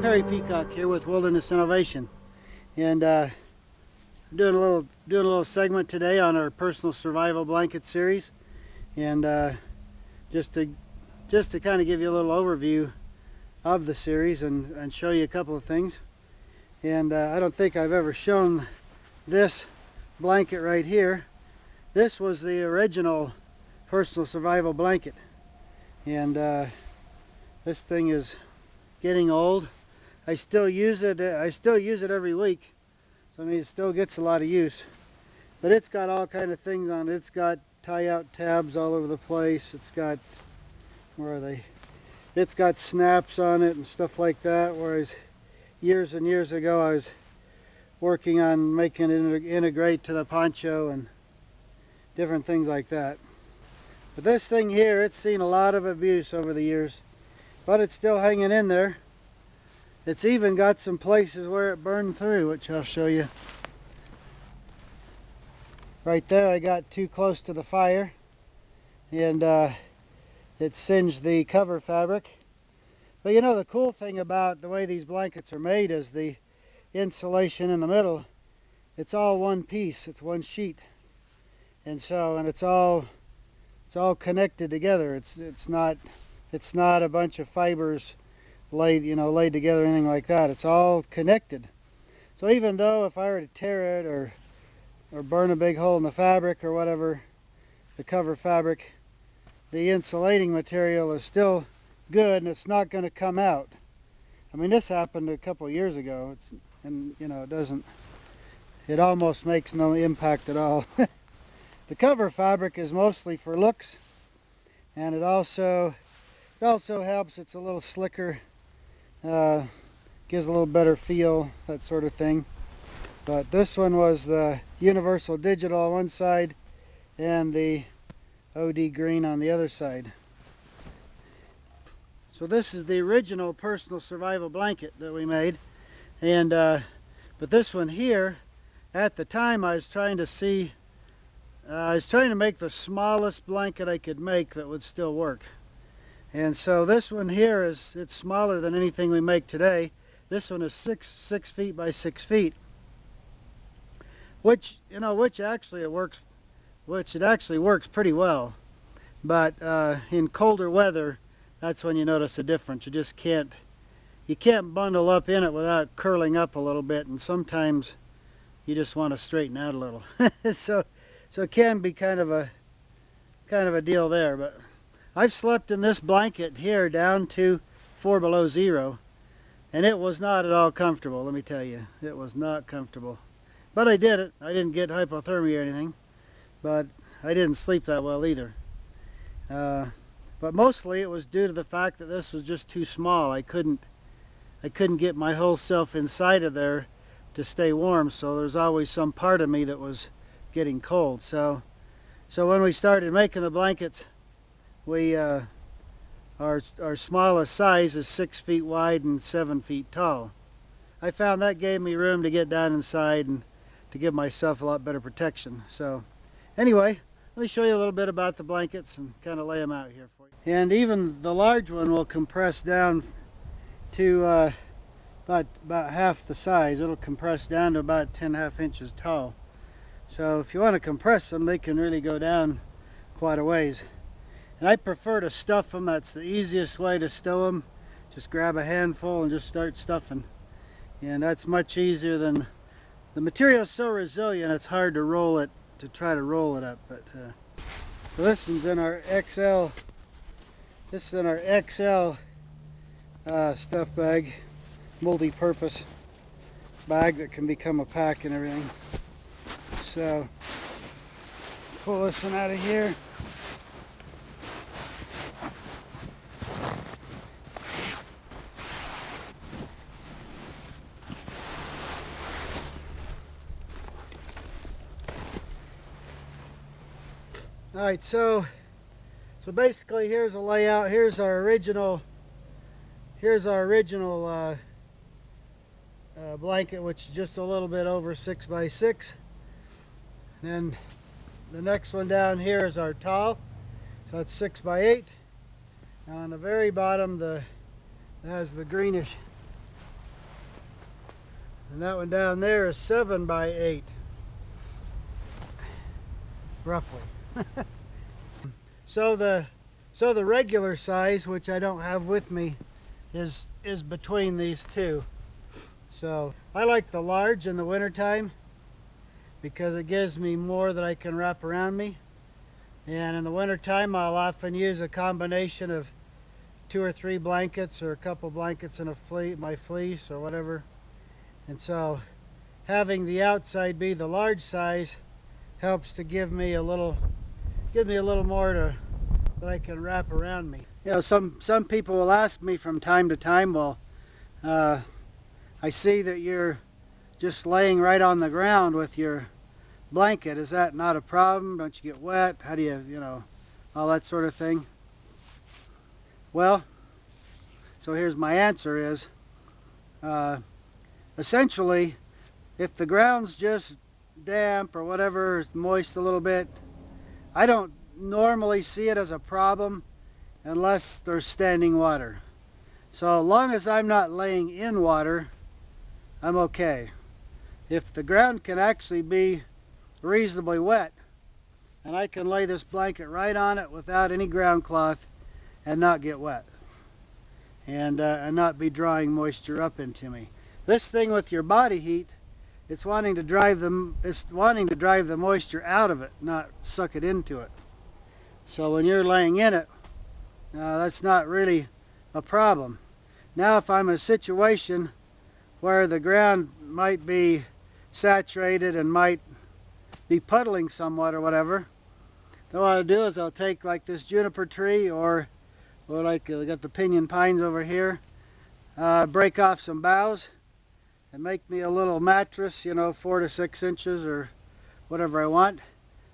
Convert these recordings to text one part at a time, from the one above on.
Perry Peacock here with Wilderness Innovation, and doing a little segment today on our personal survival blanket series, and just to kind of give you a little overview of the series and show you a couple of things. And I don't think I've ever shown this blanket right here. This was the original personal survival blanket, and this thing is getting old. I still use it. Every week, so I mean it still gets a lot of use. But it's got all kind of things on it. It's got tie-out tabs all over the place. It's got, where are they? It's got snaps on it and stuff like that. Whereas years and years ago, I was working on making it integrate to the poncho and different things like that. But this thing here, it's seen a lot of abuse over the years, but it's still hanging in there. It's even got some places where it burned through, which I'll show you. Right there, I got too close to the fire, and it singed the cover fabric. But you know, the cool thing about the way these blankets are made is the insulation in the middle. It's all one piece. It's one sheet, and it's all connected together. It's not a bunch of fibers laid together or anything like that. It's all connected. So even though if I were to tear it or burn a big hole in the fabric or whatever, the cover fabric, the insulating material is still good and it's not going to come out. I mean, this happened a couple of years ago, it almost makes no impact at all. The cover fabric is mostly for looks, and it also helps. It's a little slicker, gives a little better feel, that sort of thing. But this one was the Universal Digital on one side and the OD Green on the other side. So this is the original personal survival blanket that we made, and but this one here, at the time I was trying to make the smallest blanket I could make that would still work. And so this one here it's smaller than anything we make today. This one is 6 feet by 6 feet, which actually it works pretty well. But in colder weather, that's when you notice a difference. You can't bundle up in it without curling up a little bit, and sometimes you just want to straighten out a little. so it can be kind of a deal there. But I've slept in this blanket here down to 4 below zero, and it was not at all comfortable, let me tell you. It was not comfortable. But I did it. I didn't get hypothermia or anything, but I didn't sleep that well either. But mostly it was due to the fact that this was just too small. I couldn't get my whole self inside of there to stay warm, so there's always some part of me that was getting cold. So when we started making the blankets, our smallest size is 6 feet wide and 7 feet tall. I found that gave me room to get down inside and to give myself a lot better protection. So anyway, let me show you a little bit about the blankets and kind of lay them out here for you. And even the large one will compress down to about half the size. It'll compress down to about 10.5 inches tall. So if you want to compress them, they can really go down quite a ways. And I prefer to stuff them. That's the easiest way to stow them. Just grab a handful and just start stuffing. And that's much easier than, the material is so resilient it's hard to try to roll it up. But so this one's in our XL. This is in our XL stuff bag, multi-purpose bag that can become a pack and everything. So pull this one out of here. All right, so basically here's a layout. Here's our original blanket, which is just a little bit over 6 by 6. And then the next one down here is our tall, so that's 6 by 8. And on the very bottom, it has the greenish And that one down there is 7 by 8, roughly. So the regular size, which I don't have with me, is between these two. So I like the large in the wintertime because it gives me more that I can wrap around me. And in the wintertime, I'll often use a combination of 2 or 3 blankets or a couple blankets in my fleece or whatever. And so having the outside be the large size helps to give me a little more that I can wrap around me. You know, some people will ask me from time to time, well, I see that you're just laying right on the ground with your blanket. Is that not a problem? Don't you get wet? How do you know, all that sort of thing? Well, so here's my answer is, essentially, if the ground's just damp or whatever, it's moist a little bit, I don't normally see it as a problem unless there's standing water. So long as I'm not laying in water, I'm okay. If the ground can actually be reasonably wet, and I can lay this blanket right on it without any ground cloth and not get wet, and not be drawing moisture up into me. This thing with your body heat, it's wanting to drive the moisture out of it, not suck it into it. So when you're laying in it, that's not really a problem. Now if I'm in a situation where the ground might be saturated and might be puddling somewhat or whatever, then what I'll do is I'll take like this juniper tree or like I got the pinyon pines over here, break off some boughs and make me a little mattress, you know, 4 to 6 inches or whatever I want,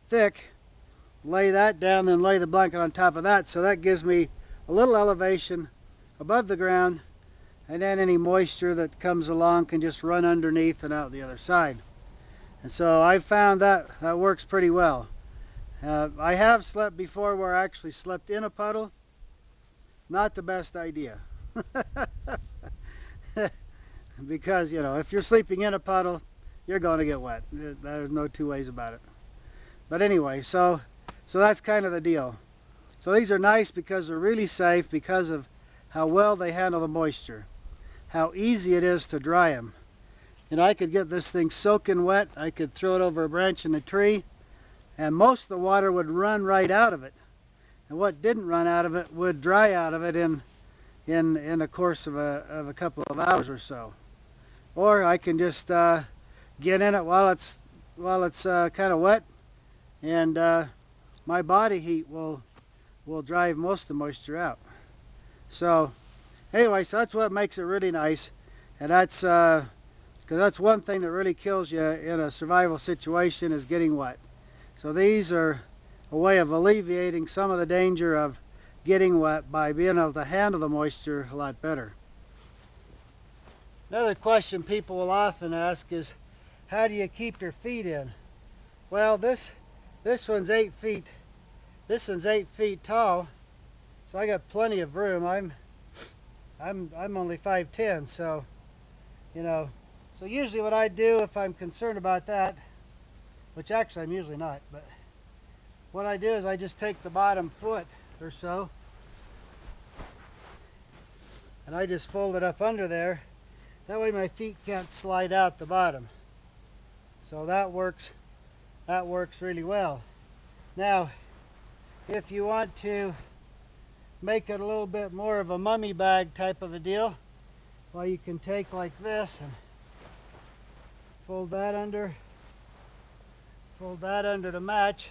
thick. Lay that down, then lay the blanket on top of that, so that gives me a little elevation above the ground, and then any moisture that comes along can just run underneath and out the other side. And so I found that works pretty well. I have slept before where I actually slept in a puddle. Not the best idea. Because, you know, if you're sleeping in a puddle, you're going to get wet. There's no two ways about it. But anyway, so that's kind of the deal. So these are nice because they're really safe because of how well they handle the moisture, how easy it is to dry them. You know, I could get this thing soaking wet, I could throw it over a branch in a tree, and most of the water would run right out of it. And what didn't run out of it would dry out of it in the course of a couple of hours or so. Or I can just get in it while it's kind of wet, and my body heat will drive most of the moisture out. So anyway, so that's what makes it really nice, and that's because that's one thing that really kills you in a survival situation is getting wet. So these are a way of alleviating some of the danger of getting wet by being able to handle the moisture a lot better. Another question people will often ask is, how do you keep your feet in? Well, this one's 8 feet. This one's 8 feet tall, so I got plenty of room. I'm only 5'10", so you know. So usually what I do if I'm concerned about that, which actually I'm usually not, but what I do is I just take the bottom foot or so, and I just fold it up under there. That way my feet can't slide out the bottom. So that works really well. Now, if you want to make it a little bit more of a mummy bag type of a deal, well, you can take like this and fold that under to match,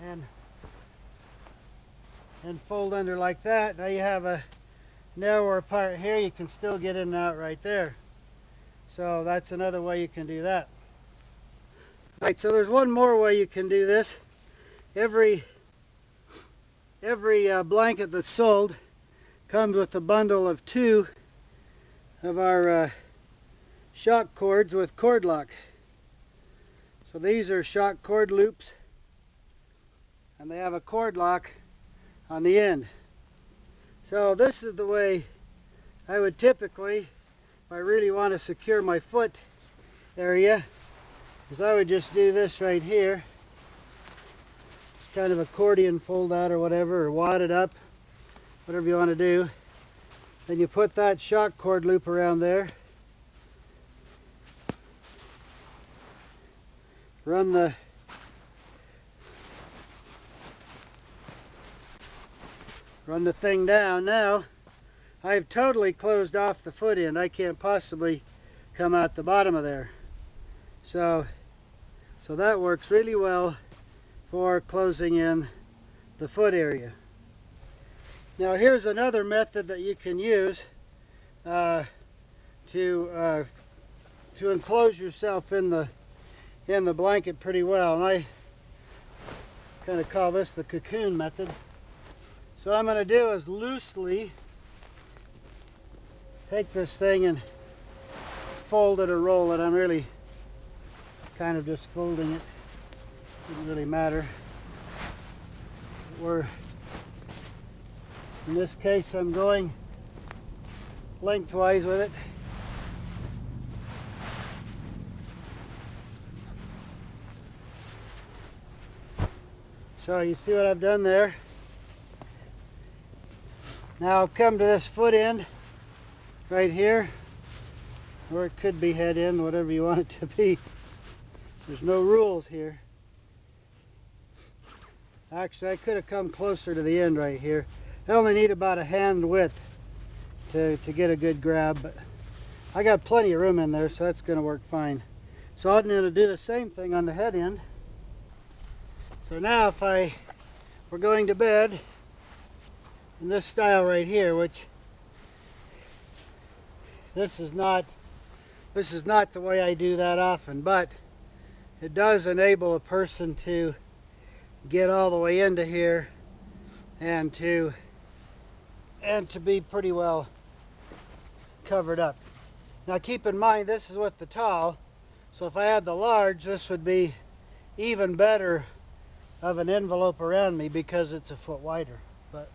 and fold under like that. Now you have a narrower part here, you can still get in and out right there. So that's another way you can do that. Alright, so there's one more way you can do this. Every blanket that's sold comes with a bundle of 2 of our shock cords with cord lock. So these are shock cord loops, and they have a cord lock on the end. So this is the way I would typically if I really want to secure my foot area, is I would just do this right here. It's kind of accordion fold out or whatever, or wad it up, whatever you want to do. Then you put that shock cord loop around there. Run the thing down. Now I've totally closed off the foot end. I can't possibly come out the bottom of there. So that works really well for closing in the foot area. Now here's another method that you can use to enclose yourself in the blanket pretty well, and I kind of call this the cocoon method. So what I'm going to do is loosely take this thing and fold it or roll it. I'm really kind of just folding it. Doesn't really matter. In this case, I'm going lengthwise with it. So you see what I've done there. Now I'll come to this foot end right here, or it could be head end, whatever you want it to be. There's no rules here. Actually, I could have come closer to the end right here. I only need about a hand width to get a good grab, but I got plenty of room in there, so that's going to work fine. So I'm going to do the same thing on the head end. So now if we're going to bed in this style right here, which this is not the way I do that often, but it does enable a person to get all the way into here and to be pretty well covered up. Now keep in mind, this is with the tall, so if I had the large, this would be even better of an envelope around me because it's a foot wider. But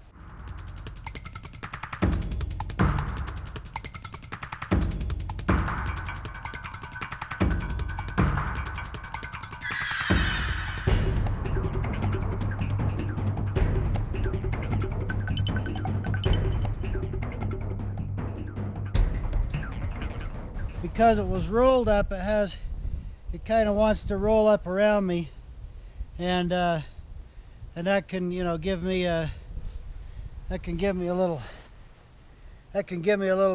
because it was rolled up, it kind of wants to roll up around me, and that can, you know, give me a little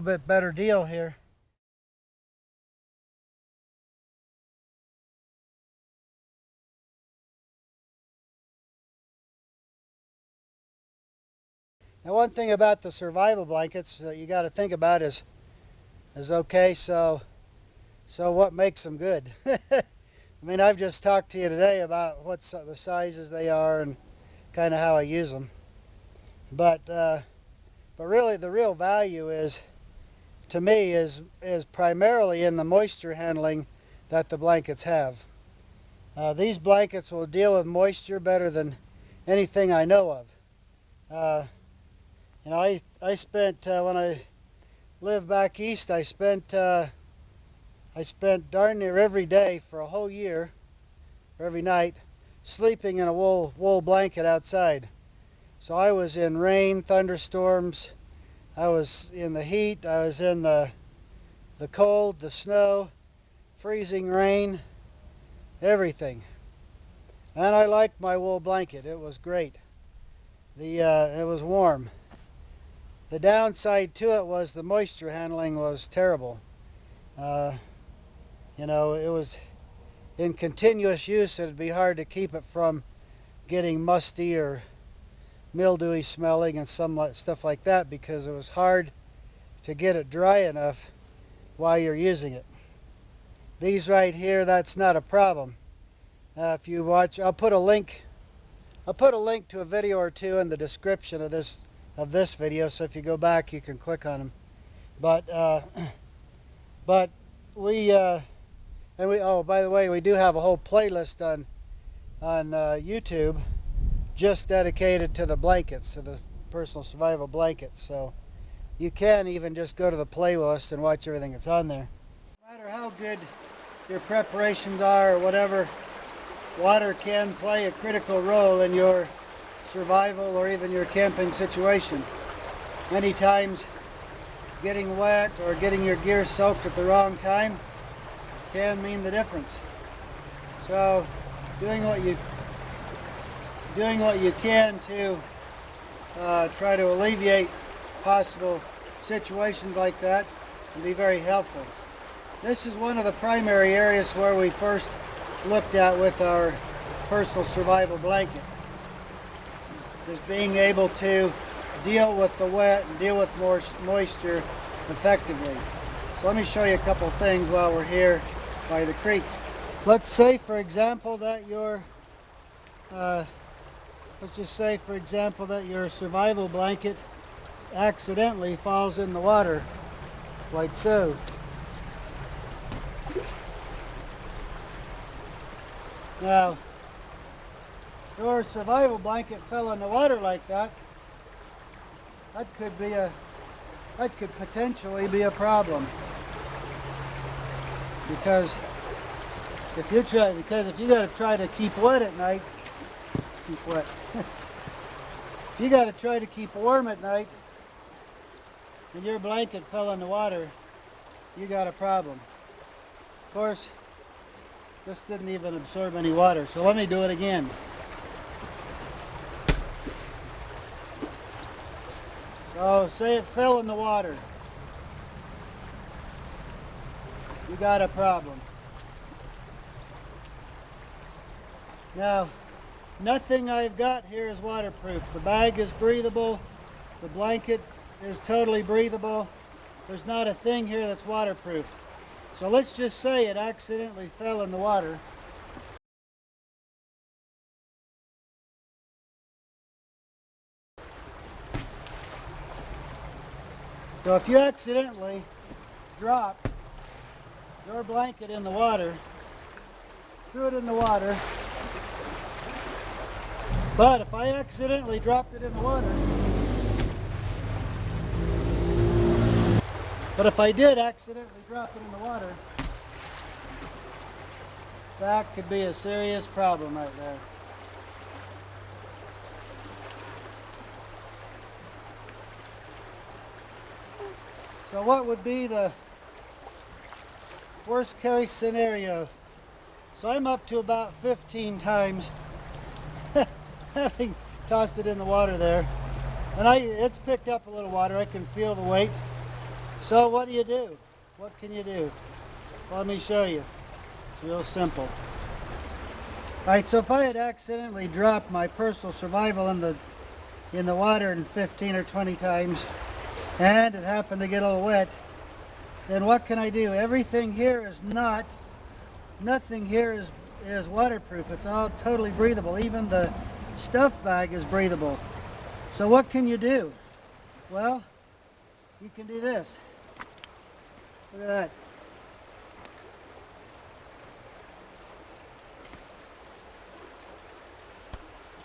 bit better deal here. Now one thing about the survival blankets that you got to think about is okay, so what makes them good? I mean, I've just talked to you today about what the sizes they are and kind of how I use them, but really the real value is, to me, is primarily in the moisture handling that the blankets have. These blankets will deal with moisture better than anything I know of. You know, I spent when I lived back east, I spent darn near every day for a whole year, or every night, sleeping in a wool blanket outside. So I was in rain, thunderstorms, I was in the heat, I was in the cold, the snow, freezing rain, everything. And I liked my wool blanket. It was great. It was warm. The downside to it was the moisture handling was terrible. You know, it was in continuous use. It'd be hard to keep it from getting musty or mildewy smelling and stuff like that, because it was hard to get it dry enough while you're using it. These right here, that's not a problem. If you watch, I'll put a link to a video or two in the description of this video, so if you go back you can click on them. But oh, by the way, we do have a whole playlist on YouTube just dedicated to the blankets, to the personal survival blankets. So you can even just go to the playlist and watch everything that's on there. No matter how good your preparations are or whatever, water can play a critical role in your survival or even your camping situation. Many times getting wet or getting your gear soaked at the wrong time can mean the difference. So doing what you can to try to alleviate possible situations like that can be very helpful. This is one of the primary areas where we first looked at with our personal survival blanket, is being able to deal with the wet and deal with more moisture effectively. So let me show you a couple things while we're here by the creek. Let's say, for example, that your survival blanket accidentally falls in the water, like so. Now, if your survival blanket fell in the water like that, that could potentially be a problem. Because if you got to try to keep wet at night, if you got to try to keep warm at night, and your blanket fell in the water, you got a problem. Of course, this didn't even absorb any water, so let me do it again. So say it fell in the water. You got a problem. Now, nothing I've got here is waterproof. The bag is breathable. The blanket is totally breathable. There's not a thing here that's waterproof. So let's just say it accidentally fell in the water. So if you accidentally drop your blanket in the water, threw it in the water, but if I accidentally dropped it in the water, but if I did accidentally drop it in the water, that could be a serious problem right there. So what would be the worst case scenario? So I'm up to about 15 times having tossed it in the water there. And it's picked up a little water. I can feel the weight. So what do you do? What can you do? Well, let me show you. It's real simple. Alright, so if I had accidentally dropped my personal survival in the water 15 or 20 times, and it happened to get a little wet, then what can I do? Everything here is nothing here is waterproof. It's all totally breathable. Even the stuff bag is breathable. So what can you do? Well, you can do this. Look at that.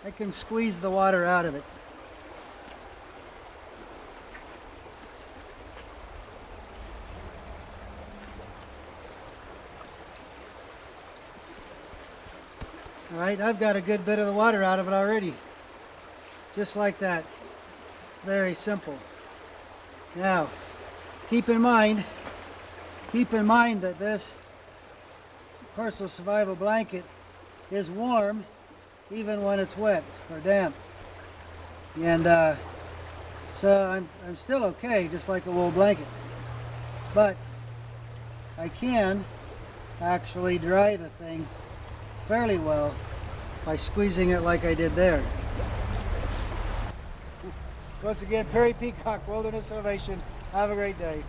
I can squeeze the water out of it. All right, I've got a good bit of the water out of it already. Just like that. Very simple. Now, keep in mind that this personal survival blanket is warm even when it's wet or damp. And so I'm still okay, just like a wool blanket. But I can actually dry the thing fairly well by squeezing it like I did there. Once again, Perry Peacock, Wilderness Innovation. Have a great day.